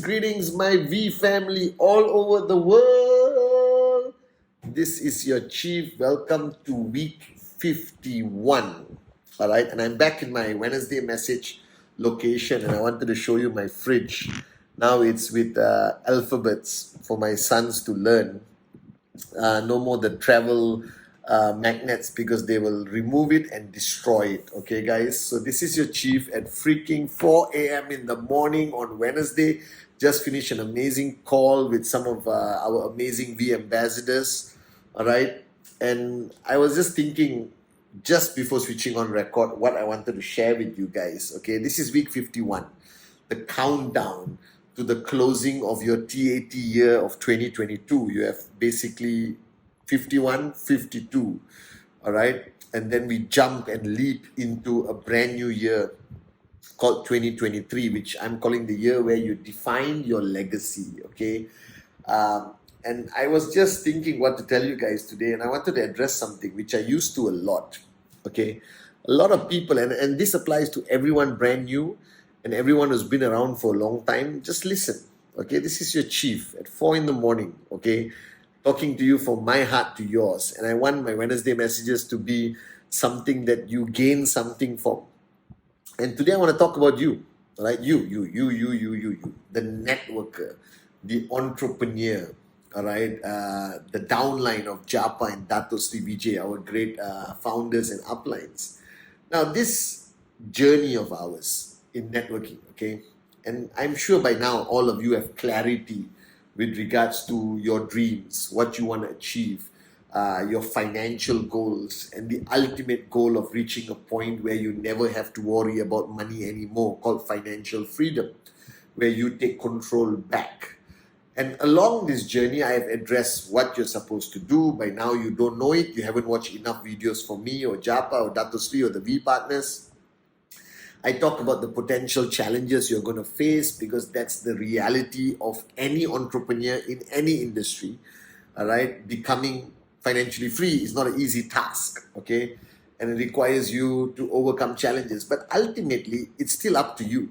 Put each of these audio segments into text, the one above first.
Greetings, my V family all over the world. This is your chief. Welcome to week 51. All right, and I'm back in my Wednesday message location, and I wanted to show you my fridge. Now it's with alphabets for my sons to learn. No more the travel magnets, because they will remove it and destroy it. Okay, guys, so this is your chief at freaking 4 a.m. in the morning on Wednesday. Just finished an amazing call with some of our amazing V ambassadors. All right, and I was just thinking, just before switching on record, what I wanted to share with you guys. Okay, this is week 51, the countdown to the closing of your TAT year of 2022. You have basically 51, 52, all right? And then we jump and leap into a brand new year called 2023, which I'm calling the year where you define your legacy, okay? And I was just thinking what to tell you guys today, and I wanted to address something which I used to a lot, okay? A lot of people, and this applies to everyone brand new and everyone who's been around for a long time. Just listen, okay? This is your chief at 4 in the morning, okay? Talking to you from my heart to yours. And I want my Wednesday messages to be something that you gain something from. And today I want to talk about you, all right? You, the networker, the entrepreneur, all right? The downline of Japa and Dato Sri Vijay, our great founders and uplines. Now, this journey of ours in networking, okay? And I'm sure by now all of you have clarity with regards to your dreams, what you want to achieve, your financial goals, and the ultimate goal of reaching a point where you never have to worry about money anymore, called financial freedom, where you take control back. And along this journey, I have addressed what you're supposed to do. By now, you don't know it. You haven't watched enough videos from me or Japa or Dato Sri or the V partners. I talk about the potential challenges you're going to face, because that's the reality of any entrepreneur in any industry. All right, becoming financially free is not an easy task, okay? And it requires you to overcome challenges. But ultimately, it's still up to you,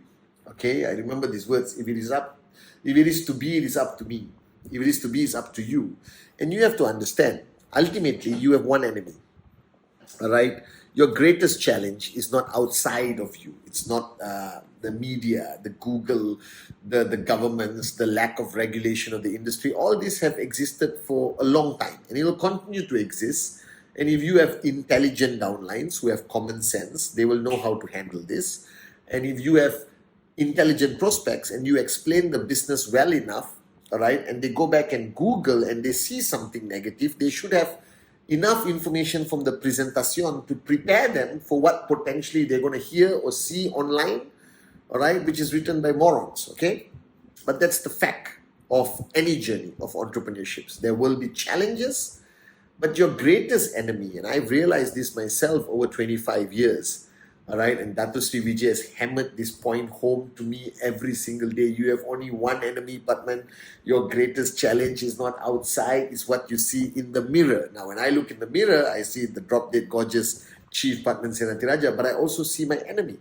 okay? I remember these words: if it is to be, it is up to me. If it is to be, it's up to you. And you have to understand, ultimately, you have one enemy, all right? Your greatest challenge is not outside of you. It's not the media, the Google, the governments, the lack of regulation of the industry. All these have existed for a long time, and it will continue to exist. And if you have intelligent downlines who have common sense, they will know how to handle this. And if you have intelligent prospects and you explain the business well enough, all right, and they go back and Google and they see something negative, they should have enough information from the presentation to prepare them for what potentially they're going to hear or see online, all right, which is written by morons, okay? But that's the fact of any journey of entrepreneurships. There will be challenges, but your greatest enemy, and I've realized this myself over 25 years, all right, and Dato Sri Vijay has hammered this point home to me every single day. You have only one enemy, Patman. Your greatest challenge is not outside, it's what you see in the mirror. Now, when I look in the mirror, I see the drop-dead gorgeous Chief Patman Senatiraja, but I also see my enemy.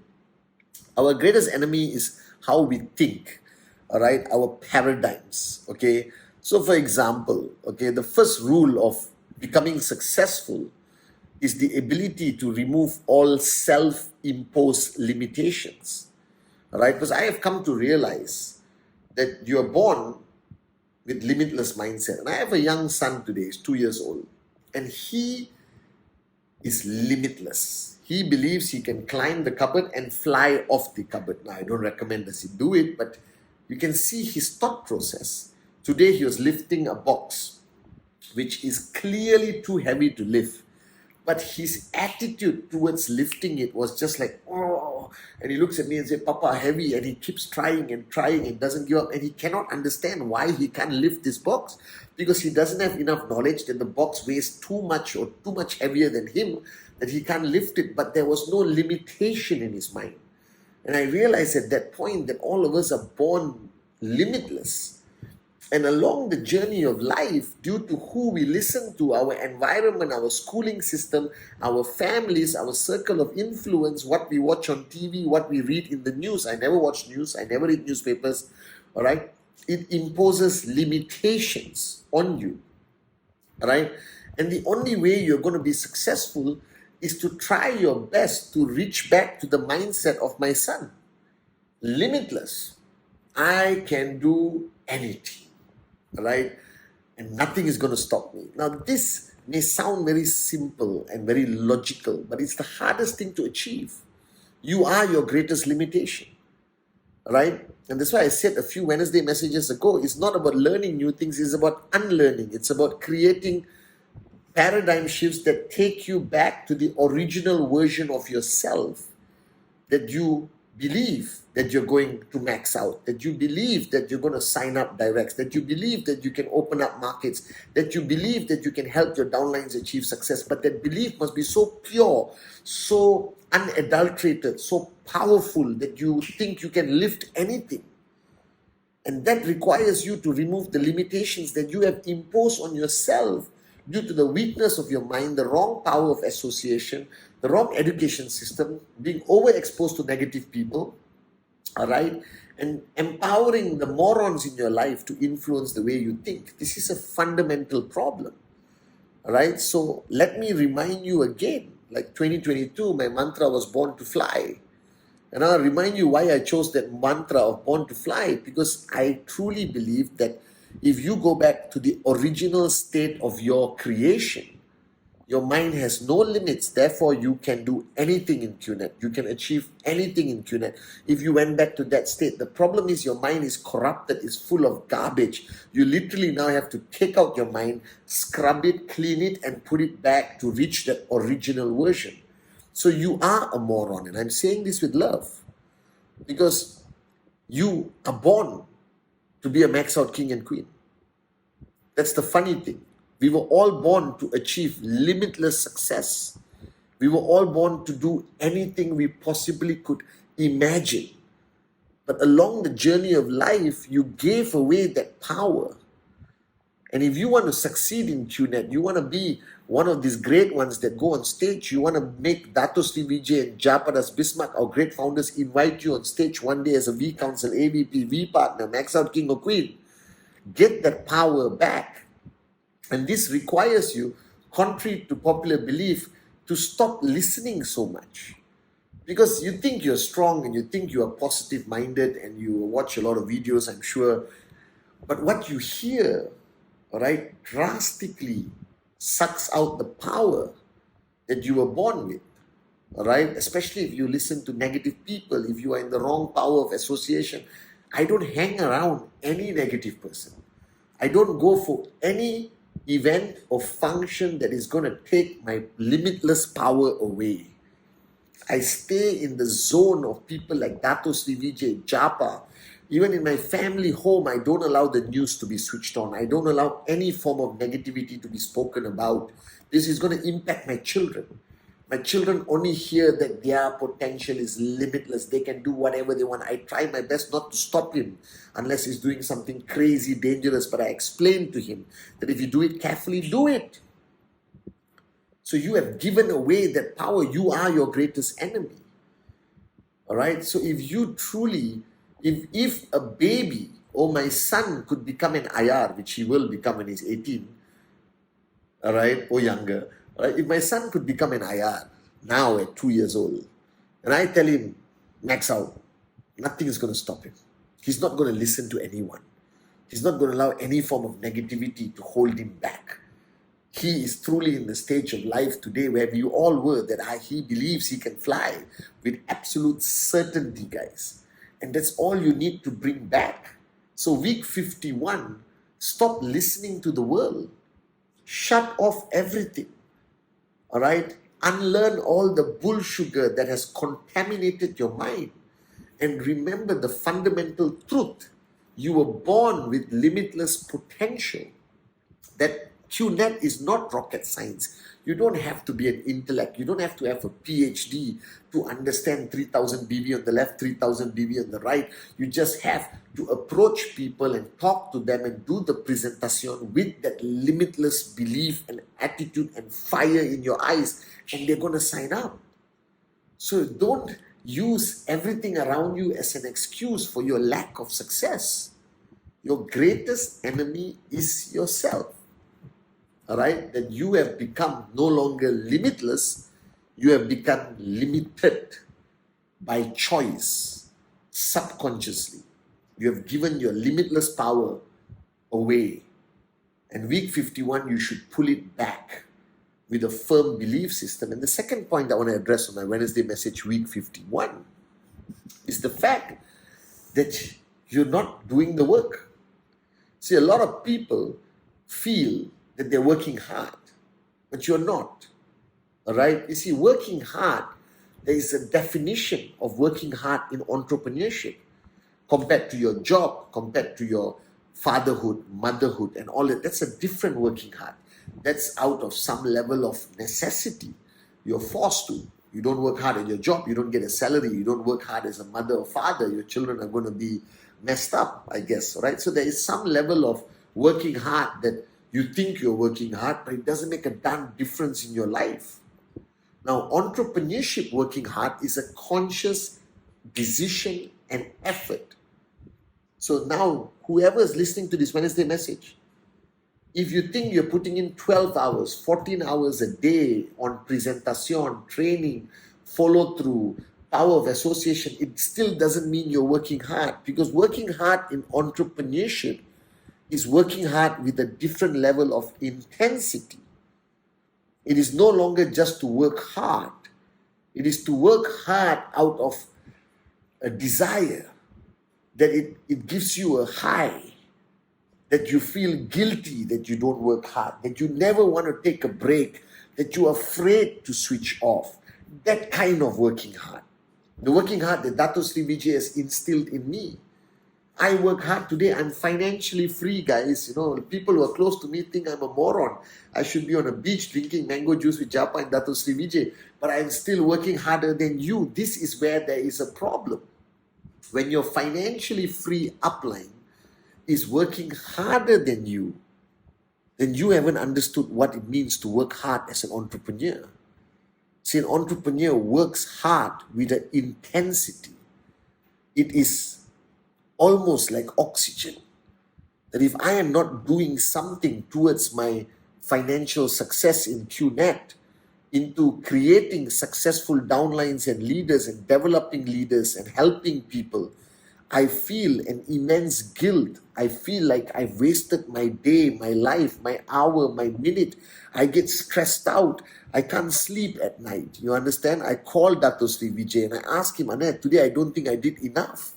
Our greatest enemy is how we think, all right, our paradigms, okay? So, for example, okay, the first rule of becoming successful is the ability to remove all self-imposed limitations, right? Because I have come to realize that you are born with limitless mindset. And I have a young son today, he's 2 years old, and he is limitless. He believes he can climb the cupboard and fly off the cupboard. Now, I don't recommend us he do it, but you can see his thought process. Today, he was lifting a box, which is clearly too heavy to lift. But his attitude towards lifting it was just like, oh, and he looks at me and says, Papa, heavy, and he keeps trying and doesn't give up, and he cannot understand why he can't lift this box, because he doesn't have enough knowledge that the box weighs too much or too much heavier than him, that he can't lift it. But there was no limitation in his mind. And I realized at that point that all of us are born limitless. And along the journey of life, due to who we listen to, our environment, our schooling system, our families, our circle of influence, what we watch on TV, what we read in the news. I never watch news, I never read newspapers, all right? It imposes limitations on you, all right? And the only way you're going to be successful is to try your best to reach back to the mindset of my son. Limitless. I can do anything. Right? And nothing is going to stop me. Now, this may sound very simple and very logical, but it's the hardest thing to achieve. You are your greatest limitation. Right? And that's why I said a few Wednesday messages ago, it's not about learning new things, it's about unlearning. It's about creating paradigm shifts that take you back to the original version of yourself, that you believe that you're going to max out, that you believe that you're going to sign up directs, that you believe that you can open up markets, that you believe that you can help your downlines achieve success. But that belief must be so pure, so unadulterated, so powerful that you think you can lift anything. And that requires you to remove the limitations that you have imposed on yourself due to the weakness of your mind, the wrong power of association, the wrong education system, being overexposed to negative people, all right, and empowering the morons in your life to influence the way you think. This is a fundamental problem, all right? So let me remind you again, like 2022, my mantra was born to fly. And I'll remind you why I chose that mantra of born to fly, because I truly believe that if you go back to the original state of your creation, your mind has no limits, therefore you can do anything in QNet. You can achieve anything in QNet. If you went back to that state, the problem is your mind is corrupted, it's full of garbage. You literally now have to take out your mind, scrub it, clean it, and put it back to reach that original version. So you are a moron, and I'm saying this with love, because you are born to be a max out king and queen. That's the funny thing. We were all born to achieve limitless success. We were all born to do anything we possibly could imagine. But along the journey of life, you gave away that power. And if you want to succeed in QNet, you want to be one of these great ones that go on stage, you want to make Dato Sri Vijay and Japadas Bismarck, our great founders, invite you on stage one day as a V Council, AVP, V Partner, Max Out King or Queen. Get that power back. And this requires you, contrary to popular belief, to stop listening so much. Because you think you're strong and you think you are positive minded and you watch a lot of videos, I'm sure. But what you hear, all right, drastically sucks out the power that you were born with. All right, especially if you listen to negative people, if you are in the wrong power of association. I don't hang around any negative person. I don't go for any event or function that is going to take my limitless power away. I stay in the zone of people like Dato Sri Vijay, Japa. Even in my family home, I don't allow the news to be switched on. I don't allow any form of negativity to be spoken about. This is going to impact my children. My children only hear that their potential is limitless. They can do whatever they want. I try my best not to stop him unless he's doing something crazy, dangerous. But I explain to him that if you do it carefully, do it. So you have given away that power. You are your greatest enemy. All right? So if you truly, if a baby or my son could become an IR, which he will become when he's 18, all right, or younger, all right, if my son could become an IR now at 2 years old, and I tell him, max out, nothing is going to stop him. He's not going to listen to anyone. He's not going to allow any form of negativity to hold him back. He is truly in the stage of life today where we all were, that he believes he can fly with absolute certainty, guys. And that's all you need to bring back. So week 51, stop listening to the world. Shut off everything. All right? Unlearn all the bull sugar that has contaminated your mind. And remember the fundamental truth. You were born with limitless potential. That QNet is not rocket science. You don't have to be an intellect. You don't have to have a PhD to understand 3000 BB on the left, 3000 BB on the right. You just have to approach people and talk to them and do the presentation with that limitless belief and attitude and fire in your eyes, and they're going to sign up. So don't use everything around you as an excuse for your lack of success. Your greatest enemy is yourself. All right, that you have become no longer limitless, you have become limited by choice, subconsciously. You have given your limitless power away. And week 51, you should pull it back with a firm belief system. And the second point I want to address on my Wednesday message, week 51, is the fact that you're not doing the work. See, a lot of people feel that they're working hard, but you're not. All right? You see, working hard, there is a definition of working hard in entrepreneurship compared to your job, compared to your fatherhood, motherhood, and all that. That's a different working hard. That's out of some level of necessity. You're forced to. You don't work hard at your job, you don't get a salary. You don't work hard as a mother or father, your children are going to be messed up, I guess, right? So there is some level of working hard that you think you're working hard, but it doesn't make a darn difference in your life. Now, entrepreneurship, working hard, is a conscious decision and effort. So now, whoever is listening to this Wednesday message, if you think you're putting in 12 hours, 14 hours a day on presentation, training, follow through, power of association, it still doesn't mean you're working hard, because working hard in entrepreneurship is working hard with a different level of intensity. It is no longer just to work hard. It is to work hard out of a desire, that it gives you a high, that you feel guilty that you don't work hard, that you never want to take a break, that you're afraid to switch off. That kind of working hard. The working hard that Dato Sri Vijay has instilled in me. I work hard today. I'm financially free, guys. You know, people who are close to me think I'm a moron. I should be on a beach drinking mango juice with Japa and Dato Sri Vijay. But I'm still working harder than you. This is where there is a problem. When your financially free upline is working harder than you, then you haven't understood what it means to work hard as an entrepreneur. See, an entrepreneur works hard with an intensity. It is almost like oxygen. That if I am not doing something towards my financial success in QNet, into creating successful downlines and leaders and developing leaders and helping people, I feel an immense guilt. I feel like I've wasted my day, my life, my hour, my minute. I get stressed out. I can't sleep at night. You understand? I called Dato Sri Vijay and I asked him, Anet, today I don't think I did enough.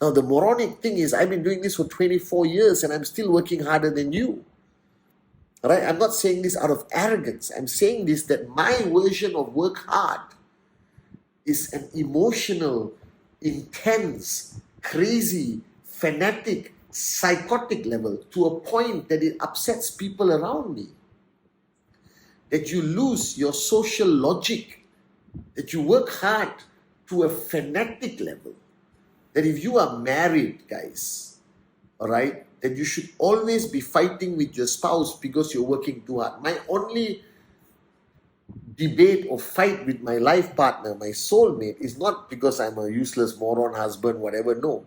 Now, the moronic thing is, I've been doing this for 24 years and I'm still working harder than you. All right? I'm not saying this out of arrogance. I'm saying this that my version of work hard is an emotional, intense, crazy, fanatic, psychotic level, to a point that it upsets people around me. That you lose your social logic. That you work hard to a fanatic level. That if you are married, guys, all right, that you should always be fighting with your spouse because you're working too hard. My only debate or fight with my life partner, my soulmate, is not because I'm a useless moron husband, whatever. No.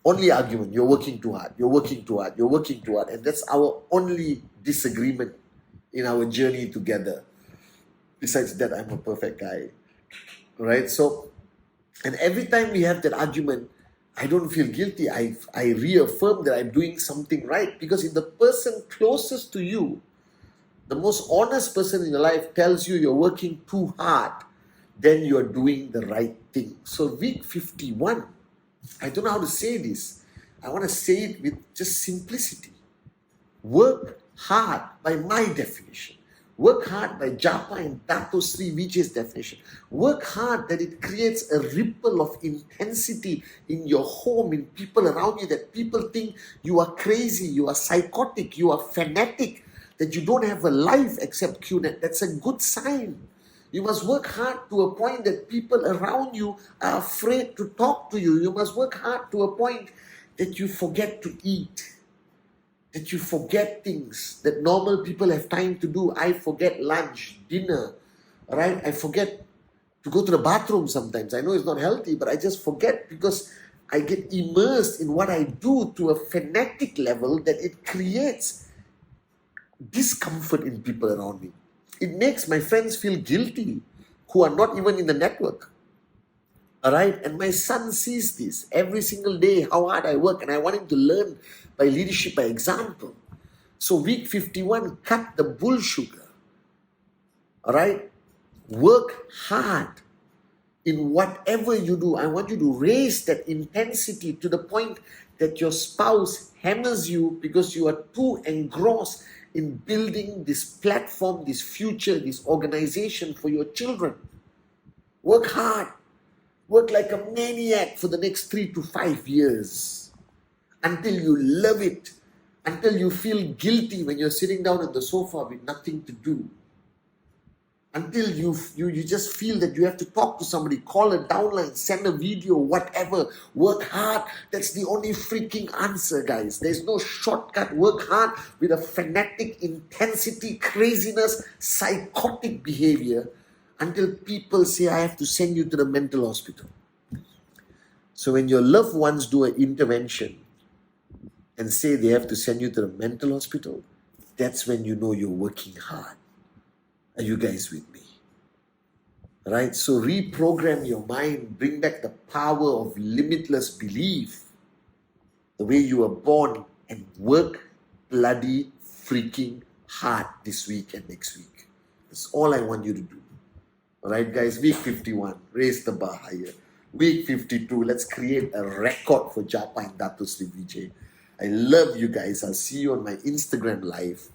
Only argument, you're working too hard, you're working too hard, you're working too hard. And that's our only disagreement in our journey together. Besides that, I'm a perfect guy. All right? So, and every time we have that argument, I don't feel guilty. I reaffirm that I'm doing something right. Because if the person closest to you, the most honest person in your life, tells you you're working too hard, then you're doing the right thing. So week 51, I don't know how to say this. I want to say it with just simplicity. Work hard, by my definition. Work hard by Japa and Dato Sri Vijay's definition. Work hard that it creates a ripple of intensity in your home, in people around you, that people think you are crazy, you are psychotic, you are fanatic, that you don't have a life except QNet. That's a good sign. You must work hard to a point that people around you are afraid to talk to you. You must work hard to a point that you forget to eat, that you forget things that normal people have time to do. I forget lunch, dinner, right? I forget to go to the bathroom sometimes. I know it's not healthy, but I just forget because I get immersed in what I do to a fanatic level that it creates discomfort in people around me. It makes my friends feel guilty who are not even in the network. All right, and my son sees this every single day, how hard I work, and I want him to learn by leadership, by example. So week 51, cut the bull sugar. All right, work hard in whatever you do. I want you to raise that intensity to the point that your spouse hammers you because you are too engrossed in building this platform, this future, this organization for your children. Work hard. Work like a maniac for the next 3 to 5 years until you love it, until you feel guilty when you're sitting down on the sofa with nothing to do, until you just feel that you have to talk to somebody, call a downline, send a video, whatever. Work hard. That's the only freaking answer, guys. There's no shortcut. Work hard with a fanatic intensity, craziness, psychotic behavior until people say, I have to send you to the mental hospital. So when your loved ones do an intervention and say they have to send you to the mental hospital, that's when you know you're working hard. Are you guys with me? Right? So reprogram your mind, bring back the power of limitless belief, the way you were born, and work bloody freaking hard this week and next week. That's all I want you to do. Alright guys, week 51, raise the bar higher. Week 52, let's create a record for Japa and Dato Sri Vijay. I love you guys. I'll see you on my Instagram live.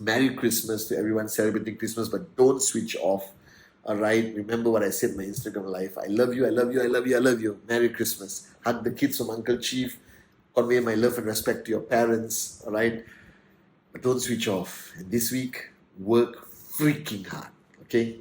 Merry Christmas to everyone celebrating Christmas, but don't switch off. Alright, remember what I said in my Instagram live. I love you, I love you, I love you, I love you. Merry Christmas. Hug the kids from Uncle Chief. Convey my love and respect to your parents. Alright, but don't switch off. And this week, work freaking hard. Okay?